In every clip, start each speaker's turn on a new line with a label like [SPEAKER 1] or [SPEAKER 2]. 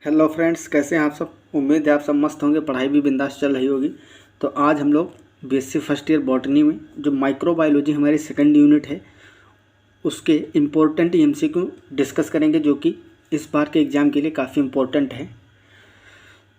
[SPEAKER 1] Hello friends, कैसे हैं आप सब। उम्मीद है आप सब मस्त होंगे, पढ़ाई भी बिंदास चल रही होगी। तो आज हम लोग बीएससी फर्स्ट ईयर बॉटनी में जो माइक्रोबायोलॉजी हमारी सेकंड यूनिट है उसके इम्पोर्टेंट एमसीक्यू डिस्कस करेंगे, जो कि इस बार के एग्ज़ाम के लिए काफ़ी इम्पोर्टेंट है।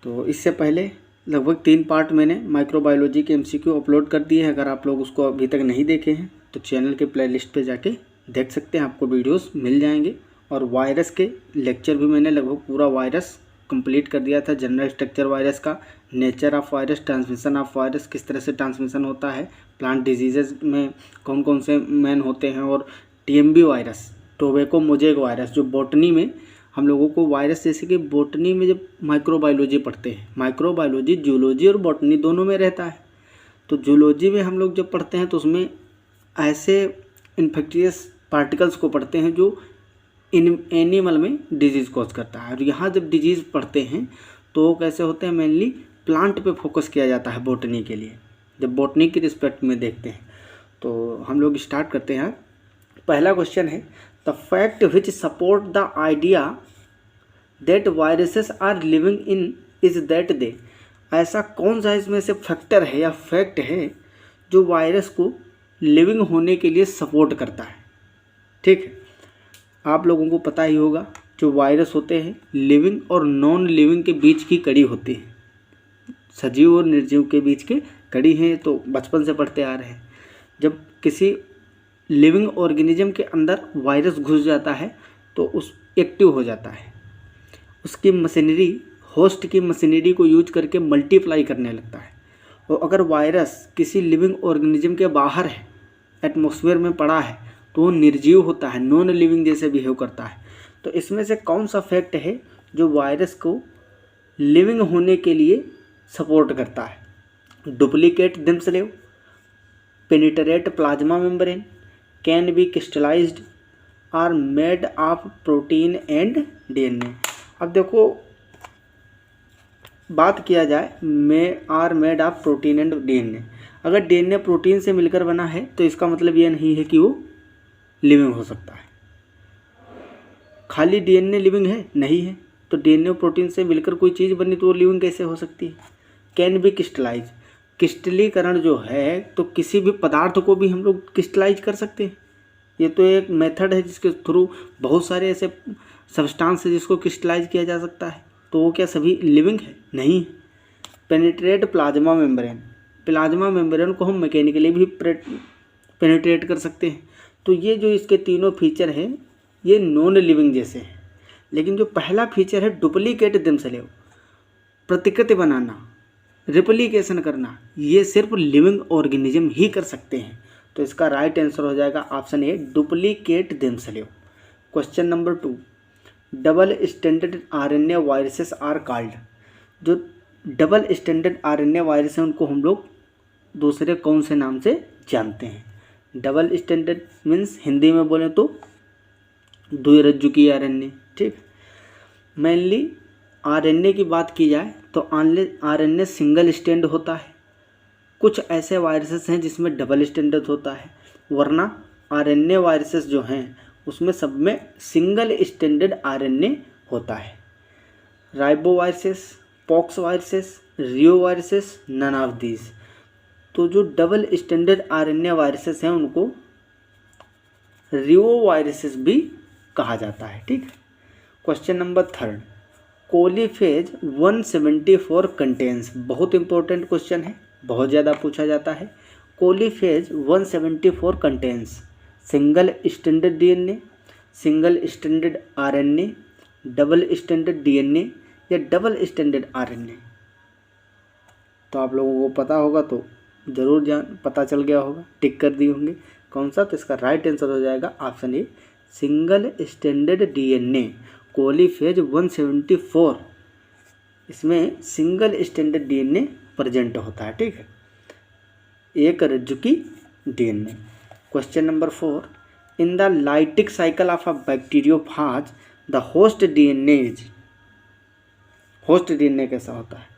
[SPEAKER 1] तो इससे पहले लगभग 3 पार्ट मैंने माइक्रोबायोलॉजी के एमसीक्यू अपलोड कर दिए हैं। अगर आप लोग उसको अभी तक नहीं देखे हैं तो चैनल के प्लेलिस्ट पे जाके देख सकते हैं, आपको वीडियोस मिल जाएंगे। और वायरस के लेक्चर भी मैंने लगभग पूरा वायरस कंप्लीट कर दिया था। जनरल स्ट्रक्चर वायरस का, nature of virus, transmission of virus, किस तरह से ट्रांसमिशन होता है, प्लांट डिजीजेज में कौन कौन से मेन होते हैं, और TMB virus, tobacco mosaic virus, जो बॉटनी में हम लोगों को वायरस, जैसे कि बॉटनी में जब माइक्रोबायोलॉजी पढ़ते हैं, माइक्रोबायोलॉजी जूलॉजी और बॉटनी दोनों में रहता है। तो जूलॉजी में हम लोग जब पढ़ते हैं तो उसमें ऐसे इन्फेक्टियस पार्टिकल्स को पढ़ते हैं जो इन एनिमल में डिजीज़ कॉज करता है। और यहाँ जब डिजीज़ पढ़ते हैं तो कैसे होते हैं, मेनली प्लांट पे फोकस किया जाता है बॉटनी के लिए, जब बॉटनी की रिस्पेक्ट में देखते हैं। तो हम लोग स्टार्ट करते हैं। पहला क्वेश्चन है, the fact which support the idea that viruses are living in is that they. ऐसा कौन सा इसमें से फैक्टर है या फैक्ट है जो वायरस को लिविंग होने के लिए सपोर्ट करता है। ठीक है, आप लोगों को पता ही होगा जो वायरस होते हैं लिविंग और नॉन लिविंग के बीच की कड़ी होती है, सजीव और निर्जीव के बीच की कड़ी है। तो बचपन से पढ़ते आ रहे हैं, जब किसी लिविंग ऑर्गेनिज्म के अंदर वायरस घुस जाता है तो उस एक्टिव हो जाता है, उसकी मशीनरी, होस्ट की मशीनरी को यूज करके मल्टीप्लाई करने लगता है। और अगर वायरस किसी लिविंग ऑर्गेनिज्म के बाहर है, एटमॉस्फेयर में पड़ा है, तो वो निर्जीव होता है, नॉन लिविंग जैसे बिहेव करता है। तो इसमें से कौन सा फैक्ट है जो वायरस को लिविंग होने के लिए सपोर्ट करता है। Duplicate themselves, penetrate plasma membrane, can be crystallized, are made of protein and DNA. अब देखो, बात किया जाए are made of protein and DNA, अगर डीएनए प्रोटीन से मिलकर बना है तो इसका मतलब ये नहीं है कि वो लिविंग हो सकता है। खाली डीएनए लिविंग है? नहीं है। तो डीएनए और प्रोटीन से मिलकर कोई चीज़ बनी तो वो लिविंग कैसे हो सकती है। कैन बी क्रिस्टलाइज, क्रिस्टलीकरण जो है, तो किसी भी पदार्थ को भी हम लोग क्रिस्टलाइज कर सकते हैं। ये तो एक मेथड है जिसके थ्रू बहुत सारे ऐसे सब्सटेंस है जिसको क्रिस्टलाइज किया जा सकता है। तो वो क्या सभी लिविंग है? नहीं। Penetrate plasma membrane, plasma membrane को हम मैकेनिकली भी पेनिट्रेट कर सकते हैं। तो ये जो इसके तीनों फीचर हैं ये नॉन लिविंग जैसे हैं। लेकिन जो पहला फीचर है डुप्लीकेट देमसेल्फ, प्रतिकृति बनाना, रिप्लिकेशन करना, ये सिर्फ लिविंग ऑर्गेनिज्म ही कर सकते हैं। तो इसका राइट आंसर हो जाएगा option A, duplicate themselves. Question number 2, double standard RNA viruses are called. जो डबल स्टैंडर्ड आरएनए वायरस हैं उनको हम लोग दूसरे कौन से नाम से जानते हैं। डबल स्टैंडर्ड मीन्स हिंदी में बोलें तो द्विरज्जुकी आरएनए। ठीक, मेनली आरएनए की बात की जाए तो आरएनए सिंगल स्टैंड होता है। कुछ ऐसे वायरसेस हैं जिसमें डबल स्टैंडर्ड होता है, वरना आरएनए वायरसेस जो हैं उसमें सब में सिंगल स्टैंडर्ड आरएनए होता है। Ribo viruses, pox viruses, reo viruses, none of these. तो जो डबल स्टैंडर्ड आरएनए वायरसेस हैं उनको रियो वायरसेस भी कहा जाता है। ठीक है। Question number 3, कोलीफेज 174 contains. बहुत इंपॉर्टेंट क्वेश्चन है, बहुत ज़्यादा पूछा जाता है। कोलीफेज 174 contains single standard DNA, single standard RNA, double standard DNA या डबल स्टैंडर्ड आरएनए। तो आप लोगों को पता होगा तो ज़रूर पता चल गया होगा, टिक कर दिए होंगे कौन सा। तो इसका राइट आंसर हो जाएगा option a, single standard DNA, coliphage 174। इसमें सिंगल स्टैंडर्ड डीएनए प्रेजेंट होता है। ठीक है, एक रज्जुकी DNA. Question number 4, in the lytic cycle of a bacteriophage the host DNA is. Host DNA कैसा होता है?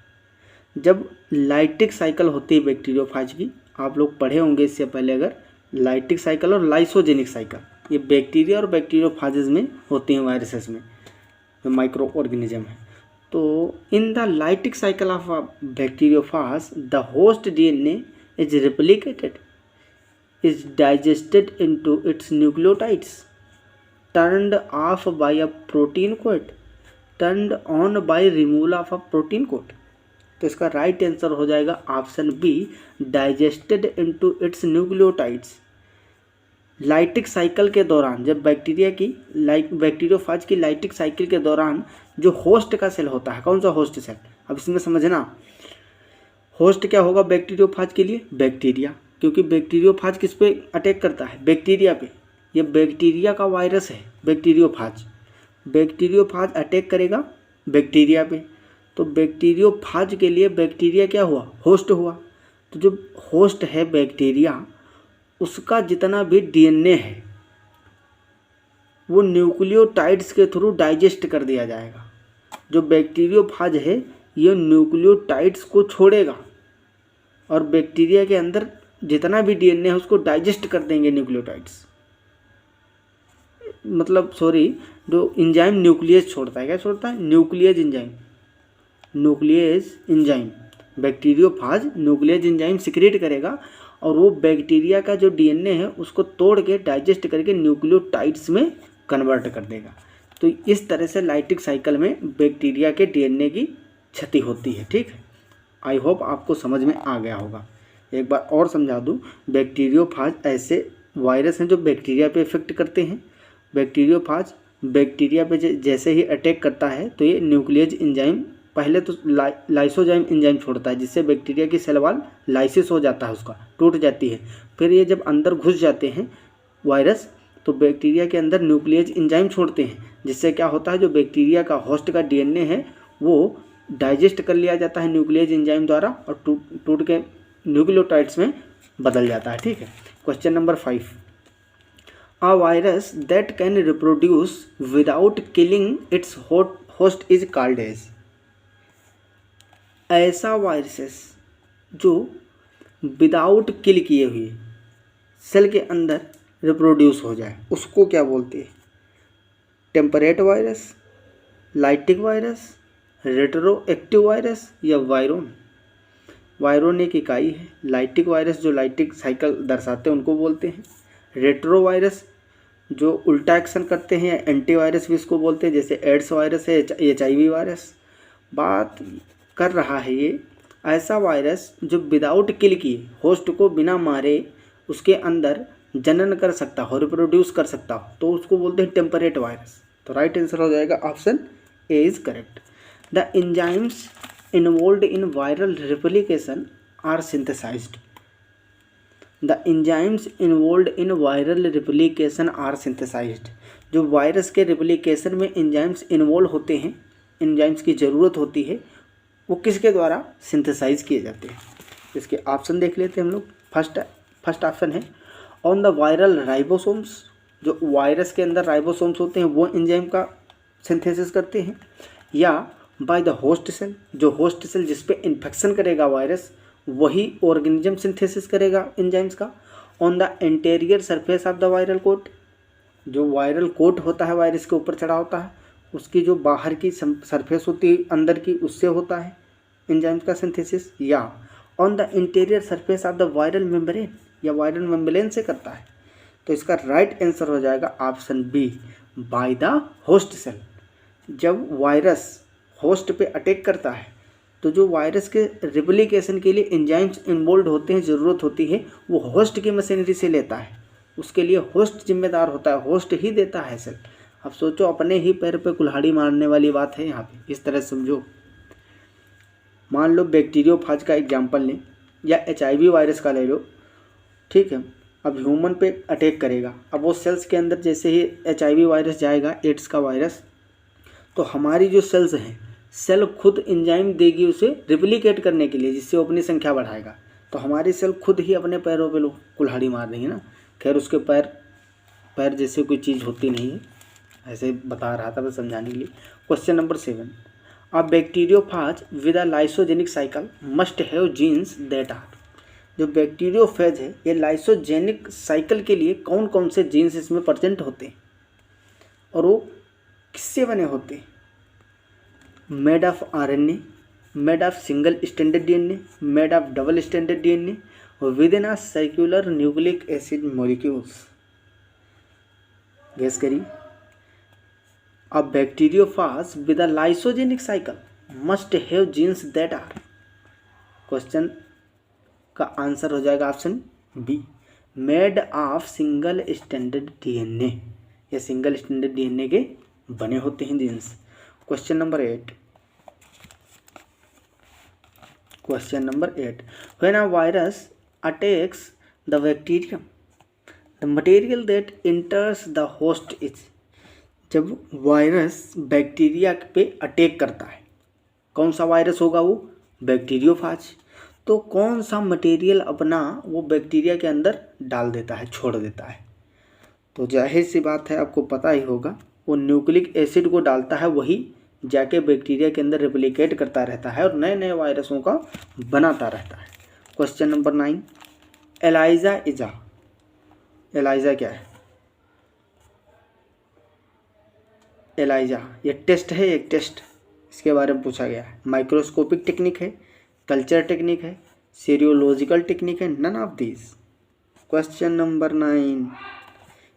[SPEAKER 1] जब लाइटिक साइकिल होती है बैक्टीरियोफाज की, आप लोग पढ़े होंगे इससे पहले, अगर लाइटिक साइकिल और लाइसोजेनिक साइकिल, ये बैक्टीरिया और बैक्टीरियोफाजेस में होती हैं, वायरसेस में, जो माइक्रो ऑर्गेनिज्म है। तो in the lytic cycle of bacteriophage the host DNA is replicated, is digested into its nucleotides, turned off by a protein coat, turned on by removal of a protein coat। तो इसका right answer हो जाएगा option B, digested into its nucleotides. Lytic cycle के दौरान जब bacteriophage की lytic cycle के दौरान जो होस्ट का सेल होता है, कौन सा होस्ट सेल, अब इसमें समझना, होस्ट क्या होगा बैक्टीरियोफाज के लिए, बैक्टीरिया, क्योंकि बैक्टीरियोफाज किस पे अटैक करता है, बैक्टीरिया पे। ये बैक्टीरिया का वायरस है बैक्टीरियोफाज। बैक्टीरियोफाज अटैक करेगा बैक्टीरिया पे, तो बैक्टीरियोफाज के लिए बैक्टीरिया क्या हुआ, होस्ट हुआ। तो जो होस्ट है बैक्टीरिया, उसका जितना भी डीएनए है वो न्यूक्लियोटाइड्स के थ्रू डाइजेस्ट कर दिया जाएगा। जो बैक्टीरियोफाज है ये न्यूक्लियोटाइड्स को छोड़ेगा और बैक्टीरिया के अंदर जितना भी डीएनए है उसको डाइजेस्ट कर देंगे न्यूक्लियोटाइड्स। मतलब सॉरी, जो एंजाइम न्यूक्लियस छोड़ता है, क्या छोड़ता है, nucleus enzyme. Nucleus enzyme, bacteriophage nucleus enzyme secrete करेगा और वो बैक्टीरिया का जो डीएनए है उसको तोड़ के डाइजेस्ट करके न्यूक्लियोटाइड्स में कन्वर्ट कर देगा। तो इस तरह से लाइटिक साइकिल में बैक्टीरिया के डीएनए की क्षति होती है। ठीक है, आई होप आपको समझ में आ गया होगा। एक बार और समझा दूं, बैक्टीरियोफाज ऐसे वायरस हैं जो बैक्टीरिया पे इफेक्ट करते हैं। बैक्टीरियोफाज बैक्टीरिया पे जैसे ही अटैक करता है तो ये न्यूक्लियस एंजाइम, पहले तो लाइसोजाइम एंजाइम छोड़ता है जिससे बैक्टीरिया की सेल वॉल लाइसिस हो जाता है, उसका टूट जाती है। फिर ये जब अंदर घुस जाते हैं वायरस तो बैक्टीरिया के अंदर न्यूक्लियस एंजाइम छोड़ते हैं जिससे क्या होता है, जो बैक्टीरिया का होस्ट का डीएनए है वो डाइजेस्ट कर लिया जाता है न्यूक्लियस एंजाइम द्वारा और टूट के न्यूक्लियोटाइड्स में बदल जाता है। ठीक है, question number 5, a virus that can reproduce without killing its host is called as. ऐसा वायरसेस जो विदाउट किल किए हुए सेल के अंदर रिप्रोड्यूस हो जाए उसको क्या बोलते हैं, temperate virus, lytic virus, retro active virus या वायरोन। वायरोन एक इकाई है, लाइटिक वायरस जो लाइटिक साइकिल दर्शाते हैं उनको बोलते हैं, रेट्रो वायरस जो उल्टा एक्शन करते हैं एंटी वायरस भी इसको बोलते हैं, जैसे एड्स वायरस है, HIV वायरस। बात कर रहा है ये ऐसा वायरस जो विदाउट किल किए, होस्ट को बिना मारे उसके अंदर जनन कर सकता हो, रिप्रोड्यूस कर सकता हो, तो उसको बोलते हैं टेम्परेट वायरस। तो राइट आंसर हो जाएगा option A is correct. The enzymes involved in viral replication are synthesized. The enzymes involved in viral replication are synthesized. जो वायरस के रिप्लिकेशन में एंजाइम्स इन्वॉल्व होते हैं, एंजाइम्स की ज़रूरत होती है, वो किसके द्वारा सिंथेसाइज किए जाते हैं। इसके ऑप्शन देख लेते हैं हम लोग। फर्स्ट ऑप्शन है ऑन द वायरल राइबोसोम्स। जो वायरस के अंदर राइबोसोम्स होते हैं वो एंजाइम का सिंथेसिस करते हैं, या बाय द होस्ट सेल, जो होस्ट सेल जिस पे इन्फेक्शन करेगा वायरस वही ऑर्गेनिज्म सिंथेसिस करेगा एंजाइम्स का। On the interior surface of the viral coat, जो वायरल कोट होता है वायरस के ऊपर चढ़ा होता है उसकी जो बाहर की सरफेस होती है अंदर की, उससे होता है एंजाइम्स का सिंथेसिस। या on the interior surface of the viral membrane, या वायरल मेम्ब्रेन से करता है। तो इसका राइट आंसर हो जाएगा option B, by the host cell. जब वायरस होस्ट पे अटैक करता है तो जो वायरस के रिप्लिकेशन के लिए एंजाइम्स इन्वॉल्व होते हैं, ज़रूरत होती है, वो होस्ट की मशीनरी से लेता है। उसके लिए होस्ट जिम्मेदार होता है, होस्ट ही देता है सेल। अब सोचो, अपने ही पैर पे कुल्हाड़ी मारने वाली बात है यहाँ पे, इस तरह समझो। मान लो बैक्टीरियोफाज का एग्जाम्पल लें या HIV वायरस का ले लो, ठीक है। अब ह्यूमन पे अटैक करेगा, अब वो सेल्स के अंदर जैसे ही HIV वायरस जाएगा, एड्स का वायरस, तो हमारी जो सेल्स हैं, सेल खुद एंजाइम देगी उसे रिप्लिकेट करने के लिए, जिससे वो अपनी संख्या बढ़ाएगा। तो हमारी सेल खुद ही अपने पैरों पे कुल्हाड़ी मार देंगे ना। खैर उसके पैर जैसे कोई चीज़ होती नहीं है, ऐसे बता रहा था बस समझाने के लिए। Question number 7, a bacteriophage with a lysogenic cycle must have genes that are. जो बैक्टीरियोफेज है ये लाइसोजेनिक साइकिल के लिए कौन कौन से जीन्स इसमें प्रेजेंट होते हैं और वो किससे बने होते हैं। Made of RNA, made of single standard DNA, made of double standard DNA, within a circular nucleic acid molecules. Guess करिए। A bacteriophage with a lysogenic cycle must have genes that are. Question का answer हो जाएगा option B, made of single standard DNA. ये single standard DNA के बने होते हैं genes. Question number 8, question number 8, when a virus attacks the bacterium the material that इंटर्स the host is. जब virus bacteria पे अटैक करता है, कौन सा वायरस होगा वो? बैक्टीरियोफाज। तो कौन सा मटेरियल अपना वो बैक्टीरिया के अंदर डाल देता है, छोड़ देता है? तो जाहिर सी बात है, आपको पता ही होगा, वो न्यूक्लिक एसिड को डालता है, वही जाके बैक्टीरिया के अंदर रेप्लिकेट करता रहता है और नए नए वायरसों का बनाता रहता है। क्वेश्चन नंबर 9, एलाइजा इजा। एलाइजा क्या है? एलाइजा ये टेस्ट है, एक टेस्ट, इसके बारे में पूछा गया है। माइक्रोस्कोपिक टेक्निक है, कल्चर टेक्निक है, सीरियोलॉजिकल टेक्निक है, none of this. Question number 9,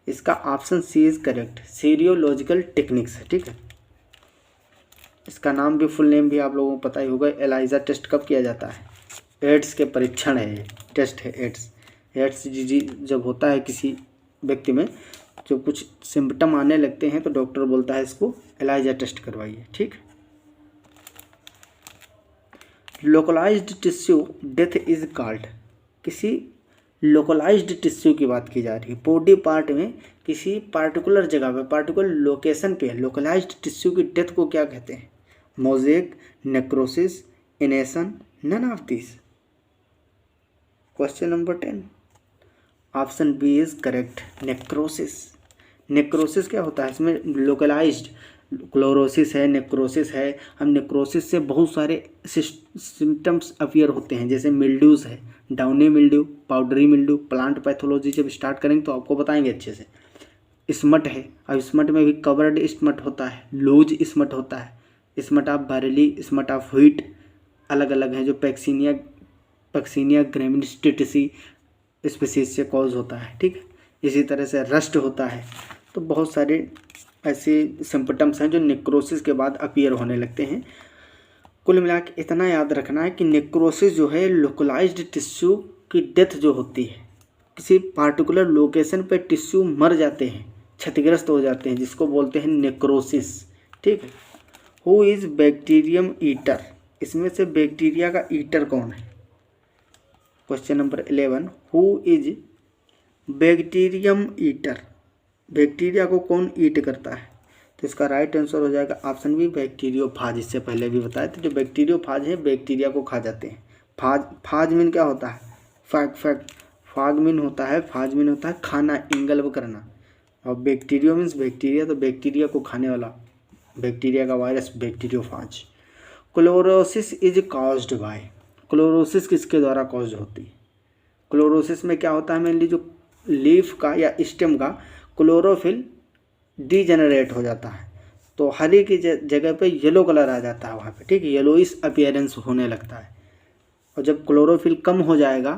[SPEAKER 1] इसका option C is correct, serological techniques है। ठीक है, इसका नाम भी, फुल नेम भी आप लोगों को पता ही होगा। एलाइजा टेस्ट कब किया जाता है? एड्स के परीक्षण है ये, टेस्ट है एड्स जी जब होता है किसी व्यक्ति में, जब कुछ सिम्पटम आने लगते हैं तो डॉक्टर बोलता है इसको एलाइजा टेस्ट करवाइए। ठीक, localized tissue death is called. किसी लोकलाइज्ड टिश्यू की बात की जा रही है, बॉडी पार्ट में किसी पार्टिकुलर जगह पे, पार्टिकुलर लोकेशन पे लोकलाइज्ड टिश्यू की डेथ को क्या कहते हैं? Mosaic, necrosis, enation, none of this. Question number 10, option B is correct, necrosis. Necrosis क्या होता है? इसमें लोकलाइज्ड क्लोरोसिस है, नेक्रोसिस है। हम नेक्रोसिस से बहुत सारे सिम्टम्स अपीयर होते हैं, जैसे मिल्ड्यूज है, downy mildew, powdery mildew. Plant pathology जब स्टार्ट करेंगे तो आपको बताएंगे अच्छे से। स्मट है, अब स्मट में भी कवर्ड स्मट होता है, लूज स्मट होता है, smut of barley, smut of wheat, अलग अलग हैं, जो पैक्सीनिया ग्रेमिनिस्टिटिसी स्पीसीज से कॉज होता है। ठीक, इसी तरह से रस्ट होता है। तो बहुत सारे ऐसे सिम्पटम्स हैं जो नेक्रोसिस के बाद अपीयर होने लगते हैं। कुल मिला के इतना याद रखना है कि नेक्रोसिस जो है, लोकलाइज्ड टिश्यू की डेथ जो होती है, किसी पार्टिकुलर लोकेशन पे टिश्यू मर जाते हैं, क्षतिग्रस्त हो जाते हैं, जिसको बोलते हैं नेक्रोसिस। ठीक है, हु इज़ बैक्टीरियम ईटर। इसमें से बैक्टीरिया का ईटर कौन है? Question number 11, who is bacterium eater. Bacteria को कौन ईट करता है? तो इसका राइट आंसर हो जाएगा ऑप्शन बी, बैक्टीरियोफाज। इससे पहले भी बताया था, जो बैक्टीरियोफाज है बैक्टीरिया को खा जाते हैं। फाज मीन क्या होता है? फाग मीन होता है खाना, इंगल्ब करना। और बैक्टीरियो मीन्स बैक्टीरिया, तो बैक्टीरिया को खाने वाला बैक्टीरिया का virus bacteriophage. Chlorosis is caused bye. Chlorosis किसके द्वारा कॉज्ड होती है? क्लोरोसिस में क्या होता है? मेनली जो लीफ का या स्टेम का क्लोरोफिल डीजेनरेट हो जाता है, तो हरे की जगह पे येलो कलर आ जाता है वहाँ पे। ठीक है, येलोइश अपीयरेंस होने लगता है। और जब क्लोरोफिल कम हो जाएगा,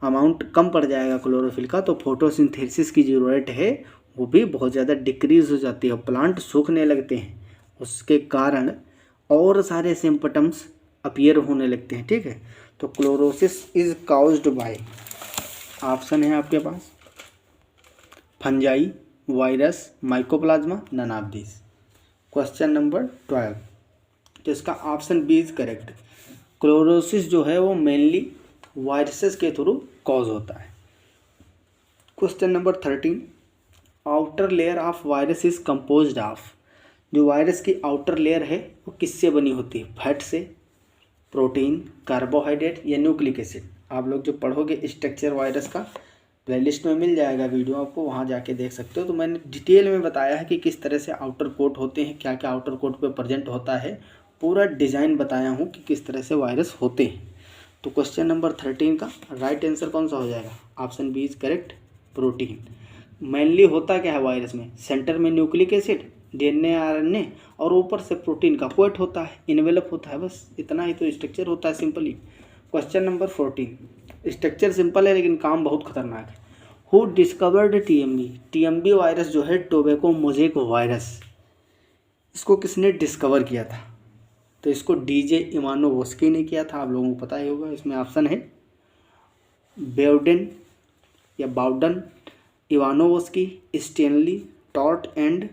[SPEAKER 1] अमाउंट कम पड़ जाएगा क्लोरोफिल का, तो फोटोसिंथेसिस की ज़रूरत है वो भी बहुत ज़्यादा डिक्रीज हो जाती है, प्लांट सूखने लगते हैं। उसके कारण और सारे सिम्पटम्स अपीयर होने लगते हैं। ठीक है, तो chlorosis is caused by, option है आपके पास, fungi, virus, mycoplasma, none of this. Question number 12, तो इसका option B is correct. Chlorosis जो है वो मेनली वायरसेस के थ्रू कॉज होता है। Question number 13, outer layer of virus is composed of. जो वायरस की आउटर लेयर है वो किससे बनी होती है? फैट से, प्रोटीन, कार्बोहाइड्रेट या न्यूक्लिक एसिड। आप लोग जो पढ़ोगे स्ट्रक्चर वायरस का, प्लेलिस्ट में मिल जाएगा वीडियो, आपको वहाँ जाके देख सकते हो। तो मैंने डिटेल में बताया है कि किस तरह से आउटर कोट होते हैं, क्या क्या आउटर कोट पे प्रेजेंट होता है, पूरा डिज़ाइन बताया हूँ कि किस तरह से वायरस होते हैं। तो क्वेश्चन नंबर 13 का राइट आंसर कौन सा हो जाएगा? Option B is correct, protein. Mainly होता क्या है वायरस में? सेंटर में न्यूक्लिक एसिड डीएनए आरएनए और ऊपर से प्रोटीन का कोट होता है, इन्वेलप होता है, बस इतना ही तो स्ट्रक्चर होता है simply. Question number 14, structure simple है लेकिन काम बहुत खतरनाक है। Who discovered TMB? TMB virus जो है टोबैको मोज़ेक वायरस, इसको किसने डिस्कवर किया था? तो इसको डीजे इवानोवस्की ने किया था, आप लोगों को पता ही होगा। इसमें ऑप्शन है बेवडेन या बाउडन, Ivanovsky, Stanley, Twort and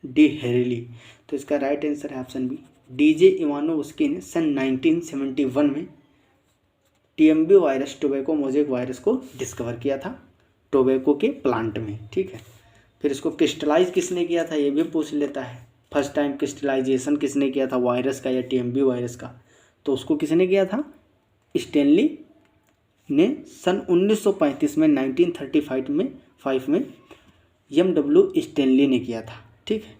[SPEAKER 1] D Herelle. तो इसका राइट आंसर है ऑप्शन बी, डीजे इवानोवस्की ने सन 1971 में TMV virus tobacco mosaic virus को डिस्कवर किया था टोबैको के प्लांट में, ठीक है। फिर इसको क्रिस्टलाइज किसने किया था ये भी पूछ लेता है। फर्स्ट टाइम क्रिस्टलाइजेशन किसने किया था वायरस का या टीएमबी वायरस का? तो उसको किसने किया था? स्टेनली ने सन 1935 में 1935 में एमडब्ल्यू स्टेनली ने किया था, ठीक है।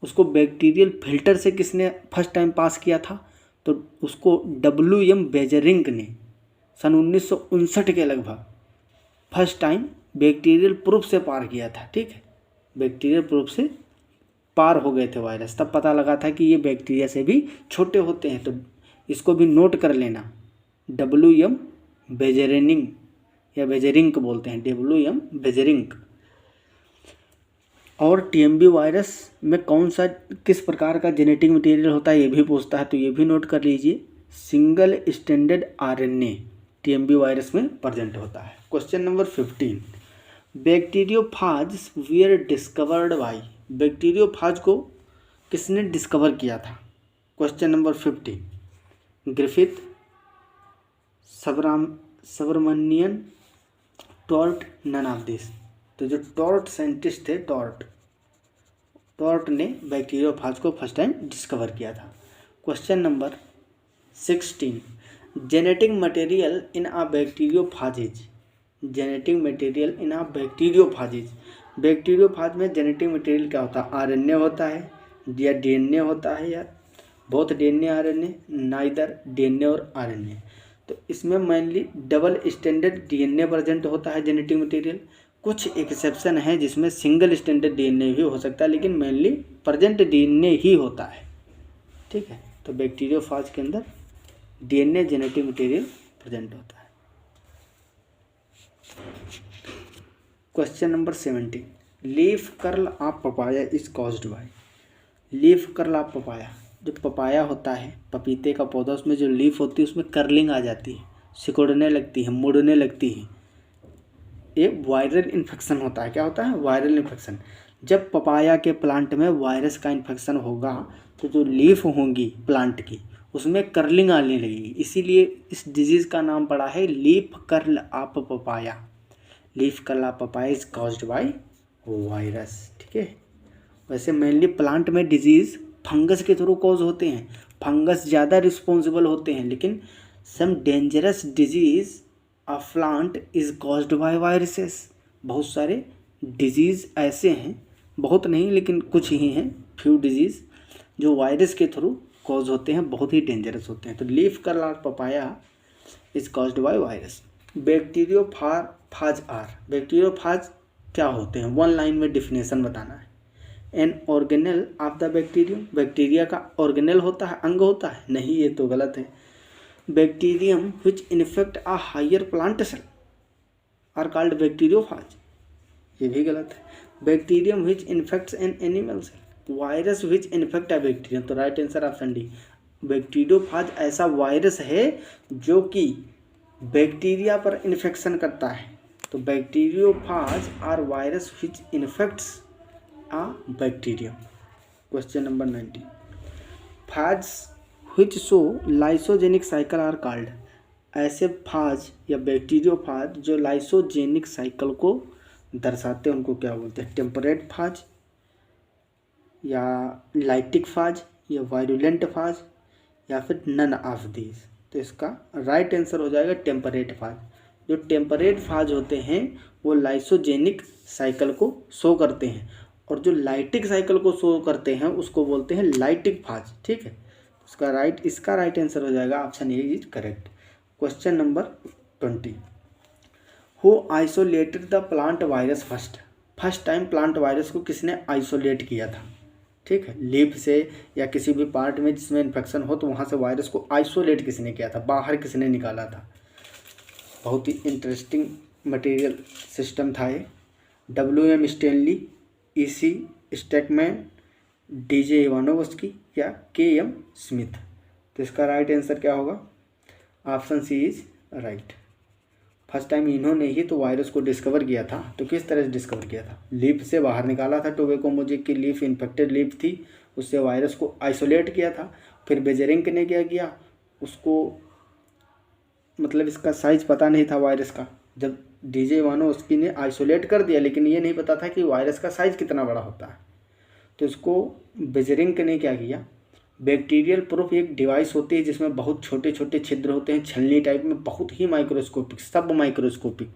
[SPEAKER 1] उसको बैक्टीरियल फिल्टर से किसने फर्स्ट टाइम पास किया था? तो उसको WM बेजरिंग ने सन 1959 के लगभग फर्स्ट टाइम बैक्टीरियल प्रूफ से पार किया था, ठीक है। बैक्टीरियल प्रूफ से पार हो गए थे वायरस, तब पता लगा था कि ये बैक्टीरिया से भी छोटे होते हैं। तो इसको भी नोट कर लेना, WM बेजरिंग या बेजरिंग बोलते हैं, WM बेजरिंग। और टीएमबी वायरस में कौन सा किस प्रकार का जेनेटिक मटेरियल होता है ये भी पूछता है, तो ये भी नोट कर लीजिए। Single standard RNA TMV virus में प्रेजेंट होता है। Question number 15, bacteriophage were discovered by? Bacteriophage को किसने डिस्कवर किया था? Question number 15, Griffith, Subramanian, Twort, none of this. तो जो टॉर्ट साइंटिस्ट थे, टॉर्ट ने बैक्टीरियोफाज को फर्स्ट टाइम डिस्कवर किया था। Question number 16, genetic material in a bacteriophages. Genetic material in a bacteriophages. Bacteriophage में जेनेटिक मटेरियल क्या होता है? आरएनए होता है या डीएनए होता है, या both DNA RNA, neither DNA और आरएनए। तो इसमें mainly double standard DNA present होता है जेनेटिक मटेरियल। कुछ एक्सेप्शन है जिसमें सिंगल स्टैंडर्ड डीएनए भी हो सकता है, लेकिन मेनली प्रेजेंट डीएनए ही होता है, ठीक है। तो बैक्टीरियोफाज के अंदर डीएनए जेनेटिक मटेरियल प्रेजेंट होता है। Question number 17, leaf curl of papaya is caused bye? Leaf curl of papaya, जो पपाया होता है, पपीते का पौधा, उसमें जो लीफ होती है उसमें कर्लिंग आ जाती है, सिकुड़ने लगती है, मुड़ने लगती है। ये वायरल इन्फेक्शन होता है। क्या होता है? Viral infection. जब पपाया के प्लांट में वायरस का इन्फेक्शन होगा तो जो लीफ होंगी प्लांट की उसमें कर्लिंग आने लगेगी, इसीलिए इस डिजीज़ का नाम पड़ा है leaf curl of papaya. Leaf curl of papaya is caused by virus, ठीक है। वैसे मेनली प्लांट में डिजीज़ फंगस के थ्रू कॉज होते हैं, फंगस ज़्यादा रिस्पॉन्सिबल होते हैं, लेकिन some dangerous diseases a plant is caused by viruses. बहुत सारे डिजीज़ ऐसे हैं, बहुत नहीं लेकिन कुछ ही हैं, फ्यू डिजीज़ जो वायरस के थ्रू कॉज होते हैं, बहुत ही डेंजरस होते हैं। तो leaf curl of papaya is caused by virus. Bacteriophage are, bacteriophage क्या होते हैं? वन लाइन में डिफिनेशन बताना है। An organelle of the bacterium, bacteria का ऑर्गेनेल होता है, अंग होता है? नहीं, ये तो गलत है। Bacterium which infect a higher plant cell are called bacteriophage, ये भी गलत है। Bacterium which infects an animal cell, virus which infect a bacterium. तो right answer option D, bacteriophage ऐसा वायरस है जो कि बैक्टीरिया पर इन्फेक्शन करता है। तो bacteriophage are virus which infects a bacterium. Question number 19, phage which show lysogenic cycle are called. ऐसे फाज या बैक्टीरियोफाज जो लाइसोजेनिक साइकिल को दर्शाते हैं उनको क्या बोलते हैं? टेम्परेट फाज या लाइटिक फाज या वायरुलेंट फाज या फिर नन ऑफ दीज। तो इसका राइट आंसर हो जाएगा टेम्परेट फाज। जो टेम्परेट फाज होते हैं वो लाइसोजेनिक साइकिल को शो करते हैं, और जो लाइटिक साइकिल को शो करते हैं उसको बोलते हैं लाइटिक फाज, ठीक है। इसका राइट आंसर हो जाएगा option A is correct. Question number 20, who isolated the plant virus first? First time plant virus को किसने आइसोलेट किया था? ठीक है। लीफ से या किसी भी पार्ट में जिसमें इन्फेक्शन हो तो वहाँ से वायरस को आइसोलेट किसने किया था, बाहर किसने निकाला था। बहुत ही इंटरेस्टिंग मटेरियल सिस्टम था ये। WM Stanley, EC Stakman, DJ Ivanovsky या KM स्मिथ। तो इसका राइट आंसर क्या होगा, option C is right. First time इन्होंने ही तो वायरस को डिस्कवर किया था। तो किस तरह से डिस्कवर किया था, लीफ से बाहर निकाला था। टोबैको मोज़ेक की लीफ इन्फेक्टेड लीफ थी, उससे वायरस को आइसोलेट किया था। फिर बेजरिंग ने क्या किया, उसको मतलब इसका साइज़ पता नहीं था वायरस का। जब DJ इवानोव्स्की ने आइसोलेट कर दिया, लेकिन ये नहीं पता था कि वायरस का साइज़ कितना बड़ा होता है। तो इसको बेजरिंग ने क्या किया, बैक्टीरियल प्रूफ एक डिवाइस होती है जिसमें बहुत छोटे छोटे छिद्र होते हैं, छलनी टाइप में, बहुत ही माइक्रोस्कोपिक, सब माइक्रोस्कोपिक,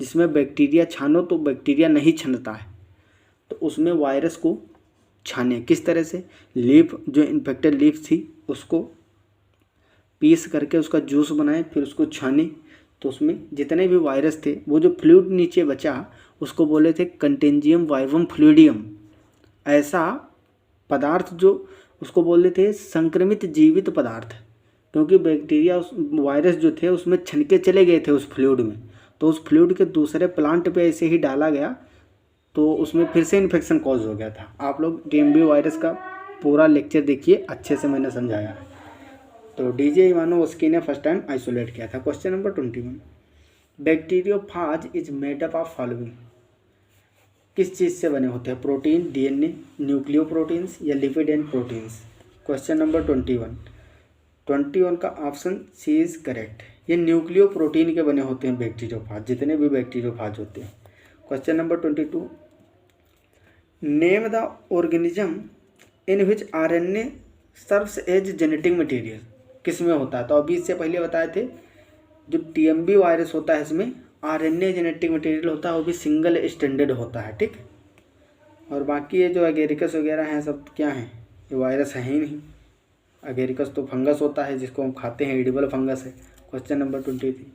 [SPEAKER 1] जिसमें बैक्टीरिया छानो तो बैक्टीरिया नहीं छनता है। तो उसमें वायरस को छाने किस तरह से, लीफ जो इन्फेक्टेड लीफ थी उसको पीस करके उसका जूस बनाए, फिर उसको छाने। तो उसमें जितने भी वायरस थे, वो जो फ्लूइड नीचे बचा उसको बोले थे कंटेंजियम वाइवम फ्लूइडियम। ऐसा पदार्थ जो उसको बोलते थे संक्रमित जीवित पदार्थ, क्योंकि बैक्टीरिया उस वायरस जो थे उसमें छनके चले गए थे उस फ्लूइड में। तो उस फ्लूइड के दूसरे प्लांट पे ऐसे ही डाला गया तो उसमें फिर से इन्फेक्शन कॉज हो गया था। आप लोग TMB वायरस का पूरा लेक्चर देखिए, अच्छे से मैंने समझाया है। तो DJ इवानोव्स्की ने फर्स्ट टाइम आइसोलेट किया था। Question number 21, bacteriophage is made up of following. किस चीज़ से बने होते हैं, प्रोटीन, DNA, न्यूक्लियो प्रोटीन्स या lipid and proteins. Question number 21 का ऑप्शन सी इज करेक्ट। ये न्यूक्लियो प्रोटीन के बने होते हैं बैक्टीरियोफाज, जितने भी बैक्टीरियोफाज होते हैं। Question number 22, name the organism in which RNA serves as genetic material. किस में होता है, तो अभी इससे पहले बताए थे जो TMB वायरस होता है इसमें RNA जेनेटिक मटेरियल होता है, वो भी सिंगल स्टैंडर्ड होता है, ठीक। और बाकी ये जो एगेरिकस वगैरह हैं सब क्या हैं, ये वायरस है ही नहीं। एगेरिकस तो फंगस होता है जिसको हम खाते हैं, एडिबल फंगस है। Question number 23,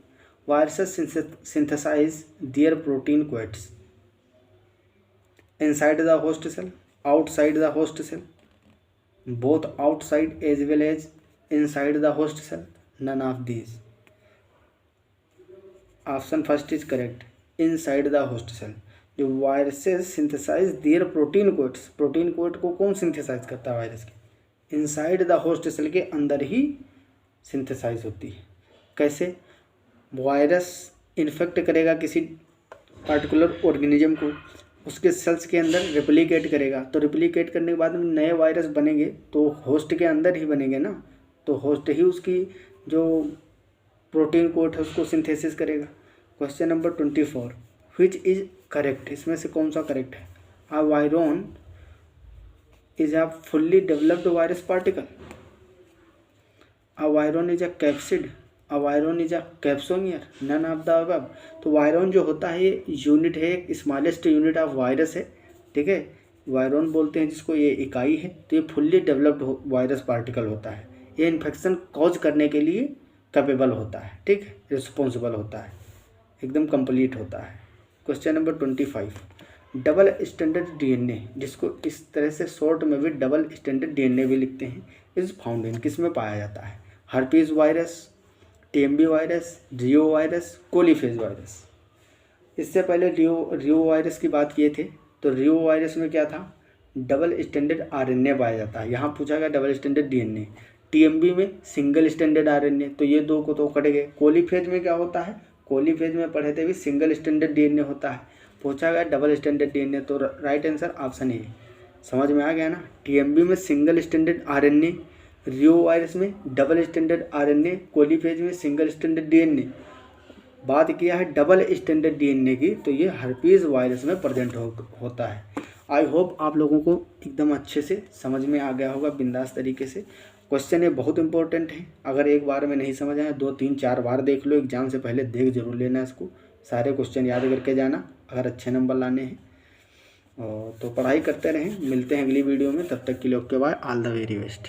[SPEAKER 1] viruses synthesize their protein coats inside the host cell, outside the host cell, both outside as well as inside the host cell, none of these. Option first is correct, inside the host cell. जो viruses synthesize their protein coats, protein coat को कौन synthesise करता है virus के, inside the host cell के अंदर ही synthesise होती है। कैसे, वायरस इन्फेक्ट करेगा किसी पार्टिकुलर ऑर्गेनिज्म को, उसके सेल्स के अंदर रेप्लिकेट करेगा, तो रेप्लिकेट करने के बाद में नए वायरस बनेंगे तो होस्ट के अंदर ही बनेंगे ना, तो होस्ट ही उसकी जो प्रोटीन कोट है उसको सिंथेसिस करेगा। Question number 24, which is correct, इसमें से कौन सा करेक्ट है। A virion is a fully developed virus particle, a virion is a capsid, a virion is a capsomere, none of the above. तो virion जो होता है ये यूनिट है, एक स्मॉलेस्ट यूनिट ऑफ वायरस है, ठीक है। वायरोन बोलते हैं जिसको, ये इकाई है। तो ये फुल्ली डेवलप्ड वायरस पार्टिकल होता है, ये इन्फेक्शन कॉज करने के लिए कैपेबल होता है, ठीक है, रिस्पॉन्सिबल होता है, एकदम कंप्लीट होता है। Question number 25, double standard DNA, जिसको इस तरह से शॉर्ट में भी डबल स्टैंडर्ड DNA भी लिखते हैं, इज फाउंड इन, किस में पाया जाता है। हर्पीज वायरस, TMB वायरस, रियो वायरस, कोलीफेज वायरस। इससे पहले रियो वायरस की बात किए थे, तो रियो वायरस में क्या था, डबल स्टैंडर्ड RNA पाया जाता है। यहाँ पूछा गया डबल स्टैंडर्ड DNA। TMB में सिंगल स्टैंडर्ड RNA, तो ये दो को तो कट गए। कोलीफेज में क्या होता है, कोलीफेज में पढ़े थे भी सिंगल स्टैंडर्ड DNA होता है, पूछा गया डबल स्टैंडर्ड DNA, तो राइट आंसर ऑप्शन ए। समझ में आ गया ना, TMB में सिंगल स्टैंडर्ड RNA, रियो वायरस में डबल स्टैंडर्ड RNA, कोलीफेज में सिंगल स्टैंडर्ड DNA। बात किया है डबल स्टैंडर्ड DNA की, तो ये हर्पीज वायरस में प्रेजेंट होता है। आई होप आप लोगों को एकदम अच्छे से समझ में आ गया होगा बिंदास तरीके से। क्वेश्चन ये बहुत इंपॉर्टेंट है, अगर एक बार में नहीं समझ आया 2 3 4 बार देख लो, एग्जाम से पहले देख जरूर लेना इसको, सारे क्वेश्चन याद करके जाना अगर अच्छे नंबर लाने हैं। तो पढ़ाई करते रहें, मिलते हैं अगली वीडियो में, तब तक के लिए okay bye, all the very best.